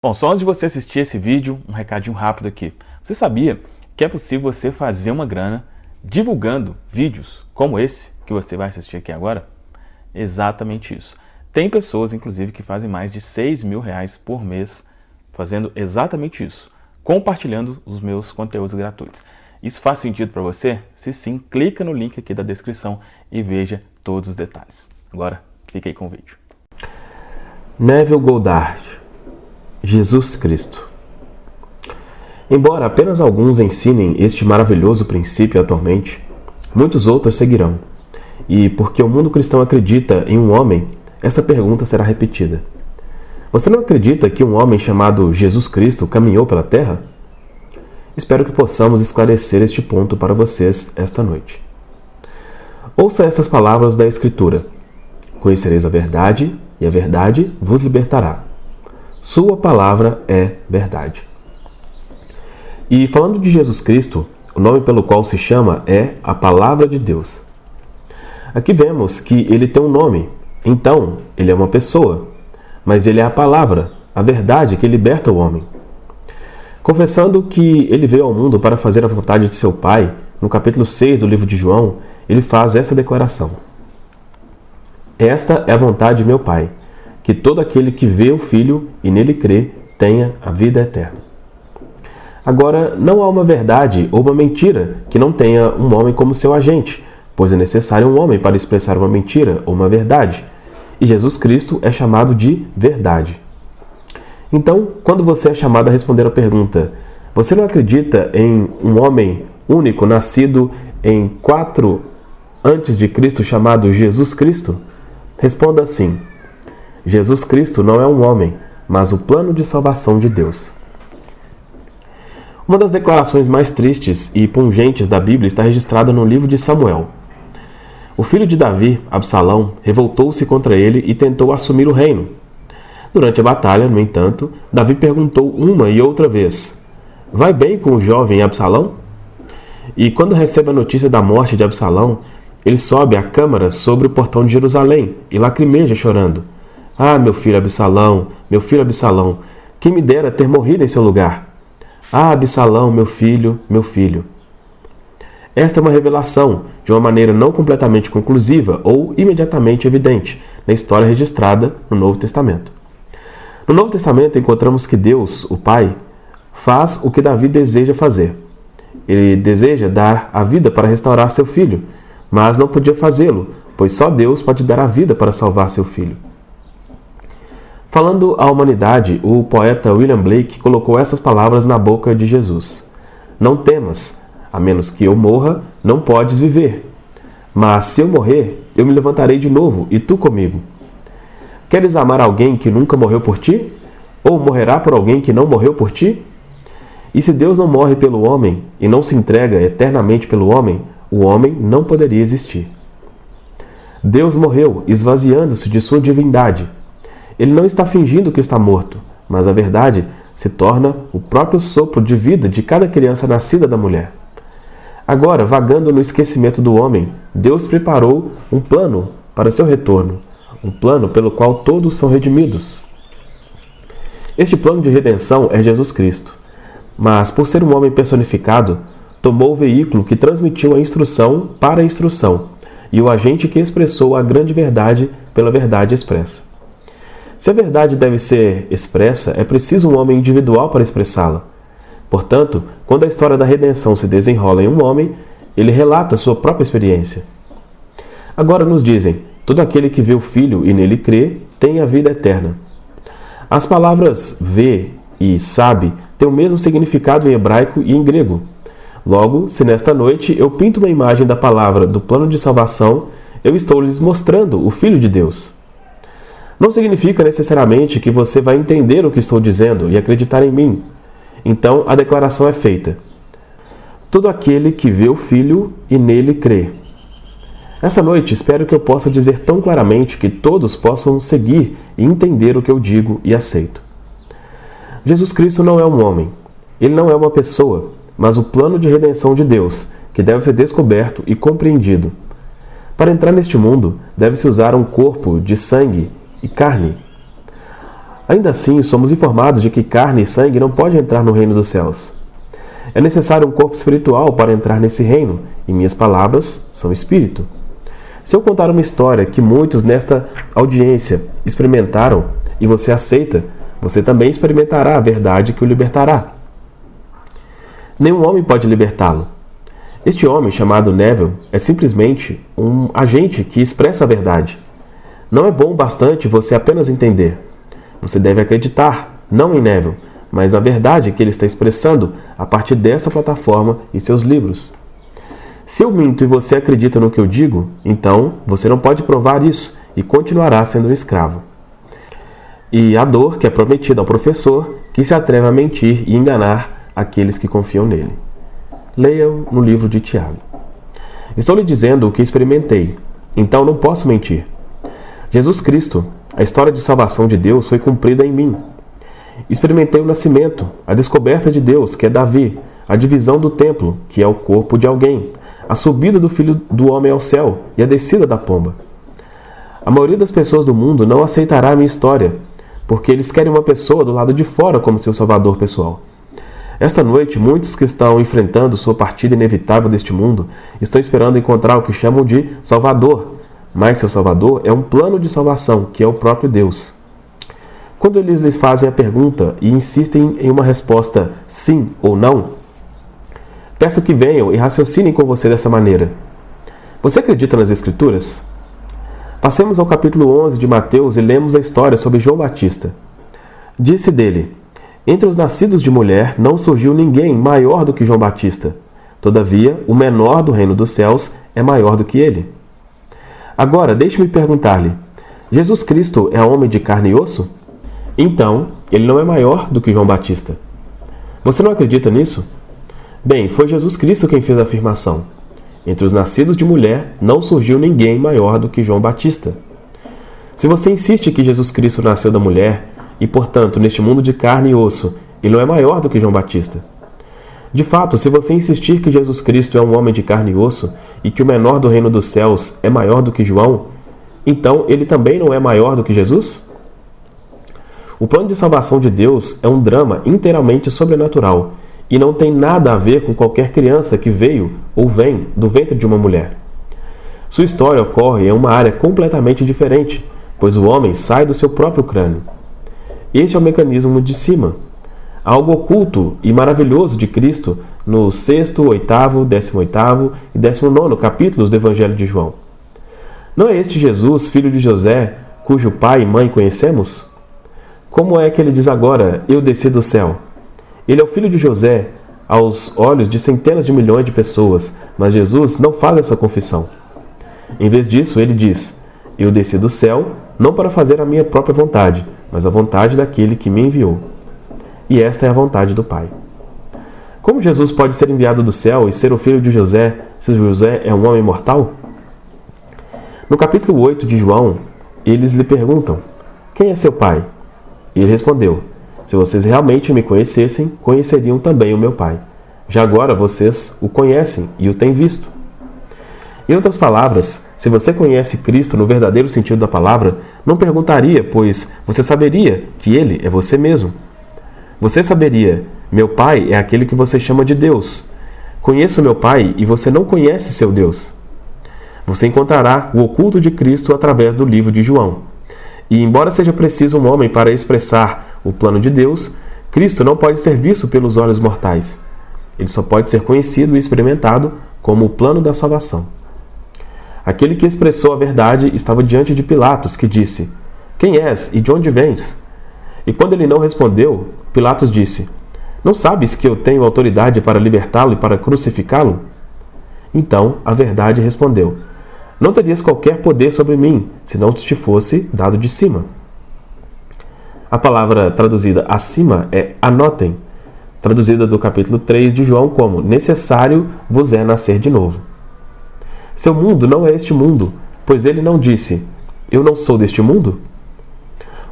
Bom, só antes de você assistir esse vídeo, um recadinho rápido aqui. Você sabia que é possível você fazer uma grana divulgando vídeos como esse que você vai assistir aqui agora? Exatamente isso. Tem pessoas, inclusive, que fazem mais de R$6.000 por mês fazendo exatamente isso, compartilhando os meus conteúdos gratuitos. Isso faz sentido para você? Se sim, clica no link aqui da descrição e veja todos os detalhes. Agora, fique aí com o vídeo. Neville Goddard, Jesus Cristo. Embora apenas alguns ensinem este maravilhoso princípio atualmente, muitos outros seguirão. E porque o mundo cristão acredita em um homem, essa pergunta será repetida. Você não acredita que um homem chamado Jesus Cristo caminhou pela Terra? Espero que possamos esclarecer este ponto para vocês esta noite. Ouça estas palavras da Escritura: conhecereis a verdade, e a verdade vos libertará. Sua palavra é verdade. E falando de Jesus Cristo, o nome pelo qual se chama é a Palavra de Deus. Aqui vemos que ele tem um nome, então ele é uma pessoa, mas ele é a palavra, a verdade que liberta o homem. Confessando que ele veio ao mundo para fazer a vontade de seu Pai, no capítulo 6 do livro de João, ele faz essa declaração: esta é a vontade de meu Pai, que todo aquele que vê o Filho e nele crê tenha a vida eterna. Agora, não há uma verdade ou uma mentira que não tenha um homem como seu agente, pois é necessário um homem para expressar uma mentira ou uma verdade, e Jesus Cristo é chamado de verdade. Então, quando você é chamado a responder a pergunta: você não acredita em um homem único nascido em 4 a.C. chamado Jesus Cristo? Responda assim: Jesus Cristo não é um homem, mas o plano de salvação de Deus. Uma das declarações mais tristes e pungentes da Bíblia está registrada no livro de Samuel. O filho de Davi, Absalão, revoltou-se contra ele e tentou assumir o reino. Durante a batalha, no entanto, Davi perguntou uma e outra vez: vai bem com o jovem Absalão? E quando recebe a notícia da morte de Absalão, ele sobe à câmara sobre o portão de Jerusalém e lacrimeja chorando: ah, meu filho Absalão, quem me dera ter morrido em seu lugar. Ah, Absalão, meu filho, meu filho. Esta é uma revelação, de uma maneira não completamente conclusiva ou imediatamente evidente, na história registrada no Novo Testamento. No Novo Testamento encontramos que Deus, o Pai, faz o que Davi deseja fazer. Ele deseja dar a vida para restaurar seu filho, mas não podia fazê-lo, pois só Deus pode dar a vida para salvar seu filho. Falando à humanidade, o poeta William Blake colocou essas palavras na boca de Jesus: não temas, a menos que eu morra, não podes viver. Mas se eu morrer, eu me levantarei de novo, e tu comigo. Queres amar alguém que nunca morreu por ti? Ou morrerá por alguém que não morreu por ti? E se Deus não morre pelo homem, e não se entrega eternamente pelo homem, o homem não poderia existir. Deus morreu, esvaziando-se de sua divindade. Ele não está fingindo que está morto, mas a verdade se torna o próprio sopro de vida de cada criança nascida da mulher. Agora, vagando no esquecimento do homem, Deus preparou um plano para seu retorno, um plano pelo qual todos são redimidos. Este plano de redenção é Jesus Cristo, mas por ser um homem personificado, tomou o veículo que transmitiu a instrução para a instrução e o agente que expressou a grande verdade pela verdade expressa. Se a verdade deve ser expressa, é preciso um homem individual para expressá-la. Portanto, quando a história da redenção se desenrola em um homem, ele relata sua própria experiência. Agora nos dizem: todo aquele que vê o Filho e nele crê, tem a vida eterna. As palavras vê e sabe têm o mesmo significado em hebraico e em grego. Logo, se nesta noite eu pinto uma imagem da palavra do plano de salvação, eu estou lhes mostrando o Filho de Deus. Não significa necessariamente que você vai entender o que estou dizendo e acreditar em mim. Então a declaração é feita: todo aquele que vê o Filho e nele crê. Essa noite espero que eu possa dizer tão claramente que todos possam seguir e entender o que eu digo e aceito. Jesus Cristo não é um homem. Ele não é uma pessoa, mas o plano de redenção de Deus, que deve ser descoberto e compreendido. Para entrar neste mundo, deve-se usar um corpo de sangue e carne. Ainda assim, somos informados de que carne e sangue não podem entrar no reino dos céus. É necessário um corpo espiritual para entrar nesse reino, e minhas palavras são espírito. Se eu contar uma história que muitos nesta audiência experimentaram e você aceita, você também experimentará a verdade que o libertará. Nenhum homem pode libertá-lo. Este homem, chamado Neville, é simplesmente um agente que expressa a verdade. Não é bom o bastante você apenas entender. Você deve acreditar, não em Neville, mas na verdade que ele está expressando a partir dessa plataforma e seus livros. Se eu minto e você acredita no que eu digo, então você não pode provar isso e continuará sendo um escravo. E a dor que é prometida ao professor que se atreve a mentir e enganar aqueles que confiam nele. Leia-o no livro de Tiago. Estou lhe dizendo o que experimentei, então não posso mentir. Jesus Cristo, a história de salvação de Deus foi cumprida em mim. Experimentei o nascimento, a descoberta de Deus, que é Davi, a divisão do templo, que é o corpo de alguém, a subida do Filho do Homem ao céu e a descida da pomba. A maioria das pessoas do mundo não aceitará a minha história, porque eles querem uma pessoa do lado de fora como seu salvador pessoal. Esta noite, muitos que estão enfrentando sua partida inevitável deste mundo estão esperando encontrar o que chamam de Salvador, mas seu Salvador é um plano de salvação, que é o próprio Deus. Quando eles lhes fazem a pergunta e insistem em uma resposta sim ou não, peço que venham e raciocinem com você dessa maneira. Você acredita nas Escrituras? Passemos ao capítulo 11 de Mateus e lemos a história sobre João Batista. Disse dele: entre os nascidos de mulher não surgiu ninguém maior do que João Batista. Todavia, o menor do reino dos céus é maior do que ele. Agora, deixe-me perguntar-lhe: Jesus Cristo é homem de carne e osso? Então, ele não é maior do que João Batista. Você não acredita nisso? Bem, foi Jesus Cristo quem fez a afirmação. Entre os nascidos de mulher não surgiu ninguém maior do que João Batista. Se você insiste que Jesus Cristo nasceu da mulher, e, portanto, neste mundo de carne e osso, ele não é maior do que João Batista. De fato, se você insistir que Jesus Cristo é um homem de carne e osso e que o menor do reino dos céus é maior do que João, então ele também não é maior do que Jesus? O plano de salvação de Deus é um drama inteiramente sobrenatural e não tem nada a ver com qualquer criança que veio ou vem do ventre de uma mulher. Sua história ocorre em uma área completamente diferente, pois o homem sai do seu próprio crânio. Este é o mecanismo de cima. Algo oculto e maravilhoso de Cristo no 6º, 8º, 18º e 19º capítulos do Evangelho de João. Não é este Jesus, filho de José, cujo pai e mãe conhecemos? Como é que ele diz agora, eu desci do céu? Ele é o filho de José, aos olhos de centenas de milhões de pessoas, mas Jesus não faz essa confissão. Em vez disso, ele diz, eu desci do céu, não para fazer a minha própria vontade, mas a vontade daquele que me enviou. E esta é a vontade do Pai. Como Jesus pode ser enviado do céu e ser o filho de José, se José é um homem mortal? No capítulo 8 de João, eles lhe perguntam, quem é seu pai? E ele respondeu, se vocês realmente me conhecessem, conheceriam também o meu pai. Já agora vocês o conhecem e o têm visto. Em outras palavras, se você conhece Cristo no verdadeiro sentido da palavra, não perguntaria, pois você saberia que Ele é você mesmo. Você saberia, meu Pai é aquele que você chama de Deus. Conheço meu Pai e você não conhece seu Deus. Você encontrará o oculto de Cristo através do livro de João. E embora seja preciso um homem para expressar o plano de Deus, Cristo não pode ser visto pelos olhos mortais. Ele só pode ser conhecido e experimentado como o plano da salvação. Aquele que expressou a verdade estava diante de Pilatos, que disse, quem és e de onde vens? E quando ele não respondeu, Pilatos disse, não sabes que eu tenho autoridade para libertá-lo e para crucificá-lo? Então a verdade respondeu, não terias qualquer poder sobre mim, se não te fosse dado de cima. A palavra traduzida acima é anotem, traduzida do capítulo 3 de João como necessário vos é nascer de novo. Seu mundo não é este mundo, pois ele não disse, eu não sou deste mundo?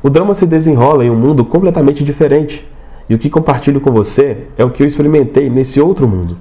O drama se desenrola em um mundo completamente diferente, e o que compartilho com você é o que eu experimentei nesse outro mundo.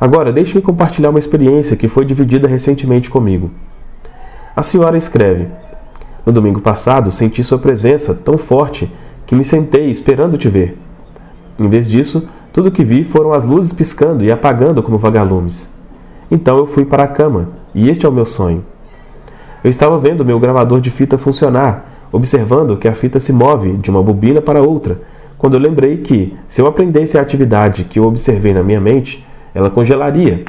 Agora, deixe-me compartilhar uma experiência que foi dividida recentemente comigo. A senhora escreve, No domingo passado, senti sua presença tão forte que me sentei esperando te ver. Em vez disso, tudo que vi foram as luzes piscando e apagando como vagalumes. Então eu fui para a cama, e este é o meu sonho. Eu estava vendo meu gravador de fita funcionar, observando que a fita se move de uma bobina para outra, quando eu lembrei que, se eu aprendesse a atividade que eu observei na minha mente, ela congelaria.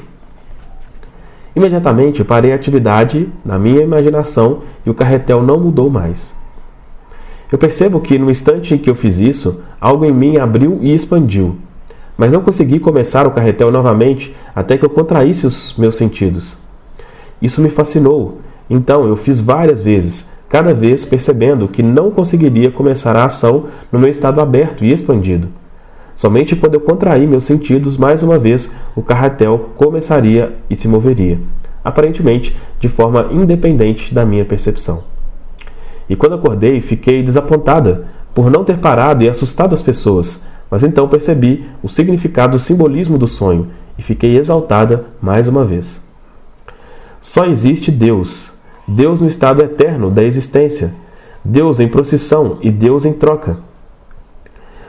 Imediatamente parei a atividade na minha imaginação e o carretel não mudou mais. Eu percebo que no instante em que eu fiz isso, algo em mim abriu e expandiu, mas não consegui começar o carretel novamente até que eu contraísse os meus sentidos. Isso me fascinou, então eu fiz várias vezes, cada vez percebendo que não conseguiria começar a ação no meu estado aberto e expandido. Somente quando eu contraí meus sentidos mais uma vez, o carretel começaria e se moveria, aparentemente de forma independente da minha percepção. E quando acordei, fiquei desapontada por não ter parado e assustado as pessoas, mas então percebi o significado do simbolismo do sonho e fiquei exaltada mais uma vez. Só existe Deus, Deus no estado eterno da existência, Deus em procissão e Deus em troca.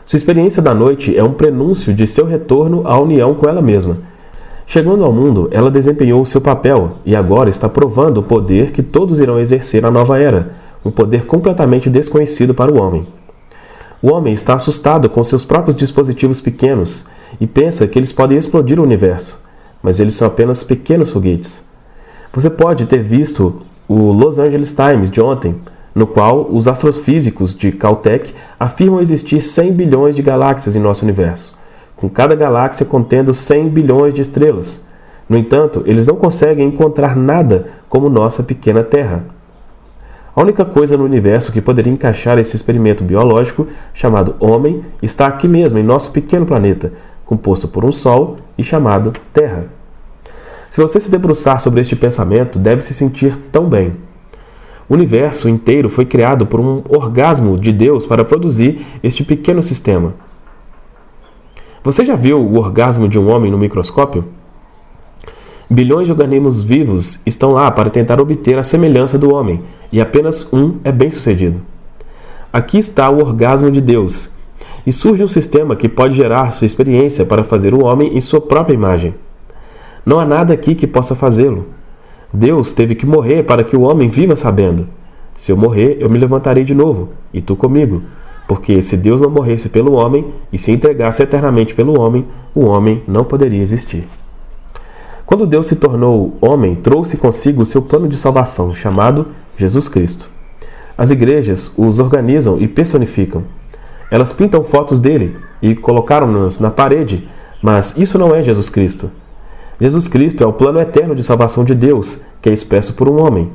Sua experiência da noite é um prenúncio de seu retorno à união com ela mesma. Chegando ao mundo, ela desempenhou seu papel e agora está provando o poder que todos irão exercer na nova era, um poder completamente desconhecido para o homem. O homem está assustado com seus próprios dispositivos pequenos e pensa que eles podem explodir o universo, mas eles são apenas pequenos foguetes. Você pode ter visto o Los Angeles Times de ontem, no qual os astrofísicos de Caltech afirmam existir 100 bilhões de galáxias em nosso universo, com cada galáxia contendo 100 bilhões de estrelas. No entanto, eles não conseguem encontrar nada como nossa pequena Terra. A única coisa no universo que poderia encaixar esse experimento biológico, chamado homem, está aqui mesmo, em nosso pequeno planeta, composto por um Sol e chamado Terra. Se você se debruçar sobre este pensamento, deve se sentir tão bem. O universo inteiro foi criado por um orgasmo de Deus para produzir este pequeno sistema. Você já viu o orgasmo de um homem no microscópio? Bilhões de organismos vivos estão lá para tentar obter a semelhança do homem, e apenas um é bem-sucedido. Aqui está o orgasmo de Deus, e surge um sistema que pode gerar sua experiência para fazer o homem em sua própria imagem. Não há nada aqui que possa fazê-lo. Deus teve que morrer para que o homem viva sabendo: se eu morrer, eu me levantarei de novo, e tu comigo. Porque se Deus não morresse pelo homem e se entregasse eternamente pelo homem, o homem não poderia existir. Quando Deus se tornou homem, trouxe consigo o seu plano de salvação, chamado Jesus Cristo. As igrejas os organizam e personificam. Elas pintam fotos dele e colocaram-nas na parede, mas isso não é Jesus Cristo. Jesus Cristo é o plano eterno de salvação de Deus, que é expresso por um homem.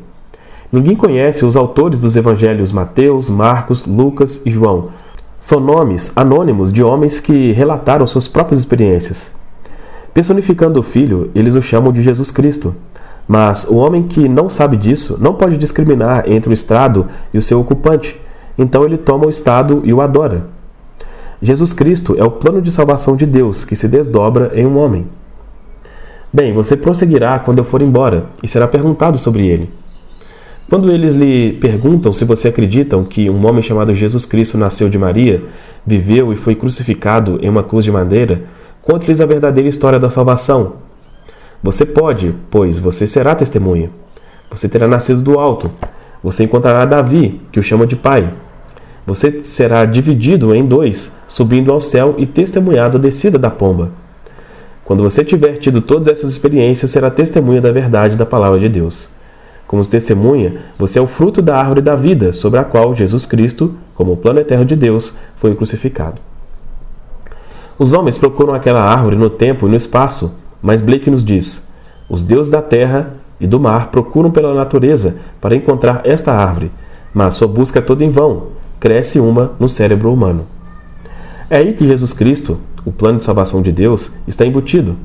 Ninguém conhece os autores dos evangelhos Mateus, Marcos, Lucas e João. São nomes anônimos de homens que relataram suas próprias experiências. Personificando o Filho, eles o chamam de Jesus Cristo. Mas o homem que não sabe disso não pode discriminar entre o estrado e o seu ocupante, então ele toma o estado e o adora. Jesus Cristo é o plano de salvação de Deus que se desdobra em um homem. Bem, você prosseguirá quando eu for embora e será perguntado sobre ele. Quando eles lhe perguntam se você acredita que um homem chamado Jesus Cristo nasceu de Maria, viveu e foi crucificado em uma cruz de madeira, conte-lhes a verdadeira história da salvação. Você pode, pois você será testemunha. Você terá nascido do alto. Você encontrará Davi, que o chama de pai. Você será dividido em dois, subindo ao céu e testemunhado a descida da pomba. Quando você tiver tido todas essas experiências, será testemunha da verdade da palavra de Deus. Como testemunha, você é o fruto da árvore da vida, sobre a qual Jesus Cristo, como o plano eterno de Deus, foi crucificado. Os homens procuram aquela árvore no tempo e no espaço, mas Blake nos diz: os deuses da terra e do mar procuram pela natureza para encontrar esta árvore, mas sua busca é toda em vão, cresce uma no cérebro humano. É aí que Jesus Cristo, o plano de salvação de Deus, está embutido.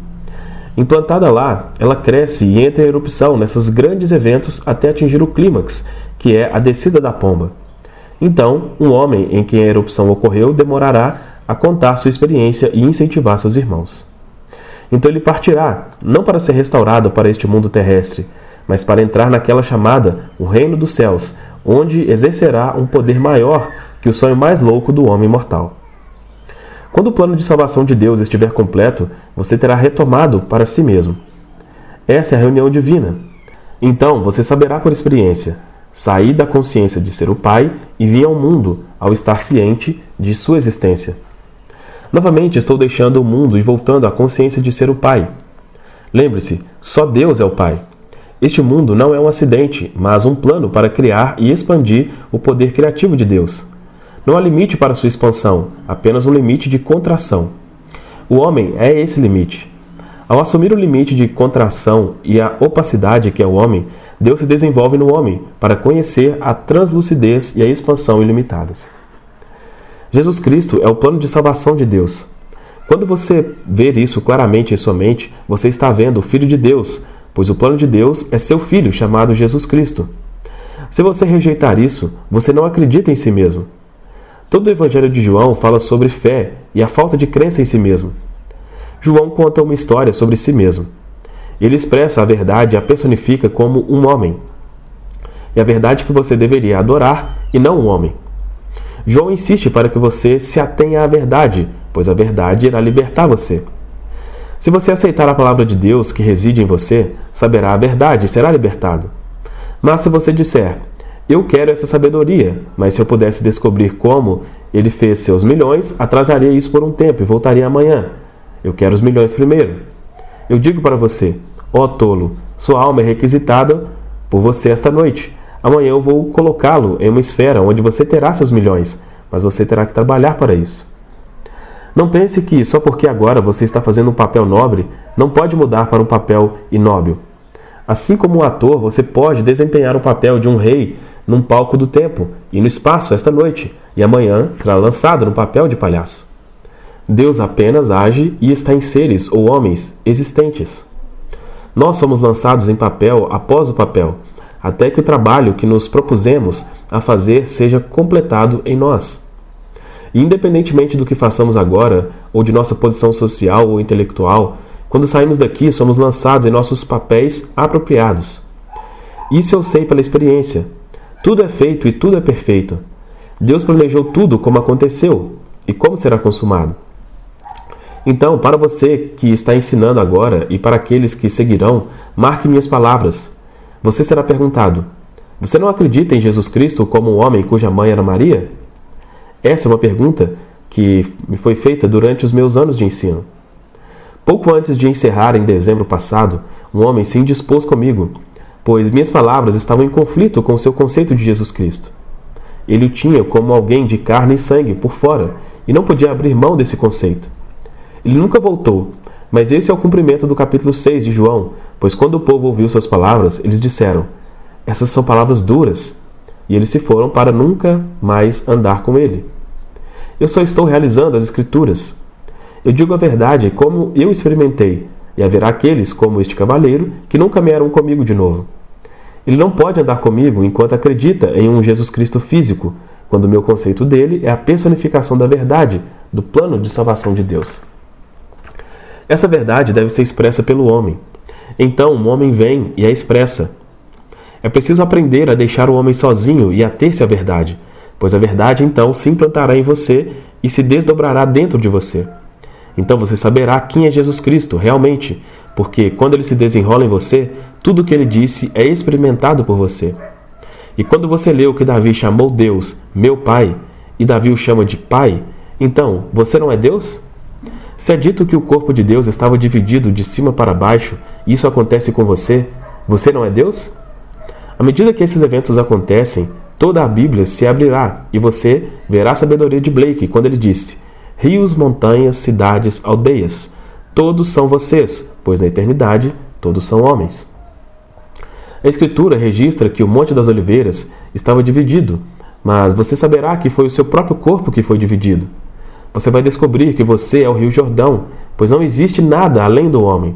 Implantada lá, ela cresce e entra em erupção nesses grandes eventos até atingir o clímax, que é a descida da pomba. Então, um homem em quem a erupção ocorreu demorará a contar sua experiência e incentivar seus irmãos. Então ele partirá, não para ser restaurado para este mundo terrestre, mas para entrar naquela chamada o reino dos céus, onde exercerá um poder maior que o sonho mais louco do homem mortal. Quando o plano de salvação de Deus estiver completo, você terá retomado para si mesmo. Essa é a reunião divina. Então você saberá por experiência, sair da consciência de ser o Pai e vir ao mundo ao estar ciente de sua existência. Novamente estou deixando o mundo e voltando à consciência de ser o Pai. Lembre-se, só Deus é o Pai. Este mundo não é um acidente, mas um plano para criar e expandir o poder criativo de Deus. Não há limite para sua expansão, apenas um limite de contração. O homem é esse limite. Ao assumir o limite de contração e a opacidade que é o homem, Deus se desenvolve no homem para conhecer a translucidez e a expansão ilimitadas. Jesus Cristo é o plano de salvação de Deus. Quando você ver isso claramente em sua mente, você está vendo o Filho de Deus, pois o plano de Deus é seu Filho, chamado Jesus Cristo. Se você rejeitar isso, você não acredita em si mesmo. Todo o Evangelho de João fala sobre fé e a falta de crença em si mesmo. João conta uma história sobre si mesmo. Ele expressa a verdade e a personifica como um homem. É a verdade que você deveria adorar e não um homem. João insiste para que você se atenha à verdade, pois a verdade irá libertar você. Se você aceitar a palavra de Deus que reside em você, saberá a verdade e será libertado. Mas se você disser, eu quero essa sabedoria, mas se eu pudesse descobrir como ele fez seus milhões, atrasaria isso por um tempo e voltaria amanhã. Eu quero os milhões primeiro. Eu digo para você, ó tolo, sua alma é requisitada por você esta noite. Amanhã eu vou colocá-lo em uma esfera onde você terá seus milhões, mas você terá que trabalhar para isso. Não pense que só porque agora você está fazendo um papel nobre, não pode mudar para um papel inóbil. Assim como um ator, você pode desempenhar o papel de um rei num palco do tempo e no espaço esta noite, e amanhã será lançado no papel de palhaço. Deus apenas age e está em seres ou homens existentes. Nós somos lançados em papel após o papel, até que o trabalho que nos propusemos a fazer seja completado em nós. E independentemente do que façamos agora, ou de nossa posição social ou intelectual, quando saímos daqui somos lançados em nossos papéis apropriados. Isso eu sei pela experiência. Tudo é feito e tudo é perfeito. Deus planejou tudo como aconteceu e como será consumado. Então, para você que está ensinando agora e para aqueles que seguirão, marque minhas palavras. Você será perguntado, você não acredita em Jesus Cristo como um homem cuja mãe era Maria? Essa é uma pergunta que me foi feita durante os meus anos de ensino. Pouco antes de encerrar em dezembro passado, um homem se indispôs comigo, pois minhas palavras estavam em conflito com o seu conceito de Jesus Cristo. Ele o tinha como alguém de carne e sangue por fora e não podia abrir mão desse conceito. Ele nunca voltou, mas esse é o cumprimento do capítulo 6 de João, pois quando o povo ouviu suas palavras, eles disseram, essas são palavras duras, e eles se foram para nunca mais andar com ele. Eu só estou realizando as Escrituras. Eu digo a verdade como eu experimentei, e haverá aqueles, como este cavaleiro, que não caminharão comigo de novo. Ele não pode andar comigo enquanto acredita em um Jesus Cristo físico, quando o meu conceito dele é a personificação da verdade, do plano de salvação de Deus. Essa verdade deve ser expressa pelo homem. Então, um homem vem e a expressa. É preciso aprender a deixar o homem sozinho e ater-se à verdade, pois a verdade então se implantará em você e se desdobrará dentro de você. Então você saberá quem é Jesus Cristo realmente, porque quando ele se desenrola em você, tudo o que ele disse é experimentado por você. E quando você lê o que Davi chamou Deus, meu Pai, e Davi o chama de Pai, então, você não é Deus? Se é dito que o corpo de Deus estava dividido de cima para baixo, e isso acontece com você, você não é Deus? À medida que esses eventos acontecem, toda a Bíblia se abrirá e você verá a sabedoria de Blake quando ele disse: rios, montanhas, cidades, aldeias, todos são vocês, pois na eternidade todos são homens. A Escritura registra que o Monte das Oliveiras estava dividido, mas você saberá que foi o seu próprio corpo que foi dividido. Você vai descobrir que você é o Rio Jordão, pois não existe nada além do homem.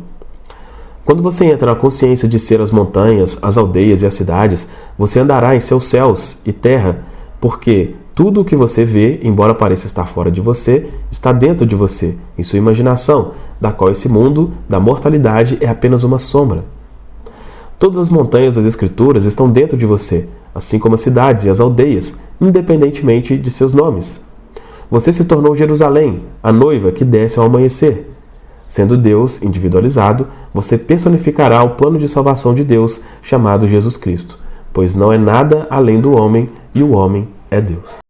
Quando você entra na consciência de ser as montanhas, as aldeias e as cidades, você andará em seus céus e terra, porque tudo o que você vê, embora pareça estar fora de você, está dentro de você, em sua imaginação, da qual esse mundo da mortalidade é apenas uma sombra. Todas as montanhas das Escrituras estão dentro de você, assim como as cidades e as aldeias, independentemente de seus nomes. Você se tornou Jerusalém, a noiva que desce ao amanhecer. Sendo Deus individualizado, você personificará o plano de salvação de Deus, chamado Jesus Cristo, pois não é nada além do homem e o homem é Deus.